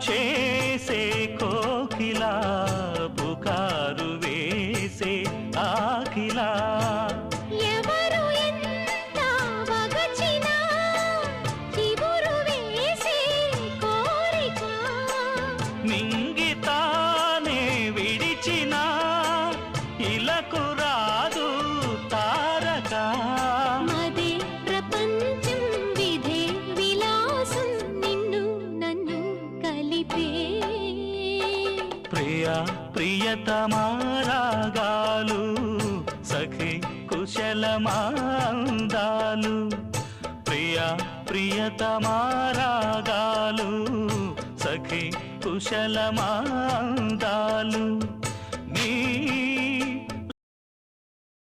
చేసే కోకిలా పుకారు వేసే ఆకిలా ఎవరు ఎంత వగచినా చిగురు వేసే కోరిక నింగితానే విడిచిన ఇలకు రాదు తారక మదే ప్రపంచం విధే విలాసం నిన్ను నన్ను కలిపే ప్రియా ప్రియతమారాగాలు సఖి కుశలమాందాలు ప్రియా ప్రియతమారాగాలు సఖి కుశలమాందాలు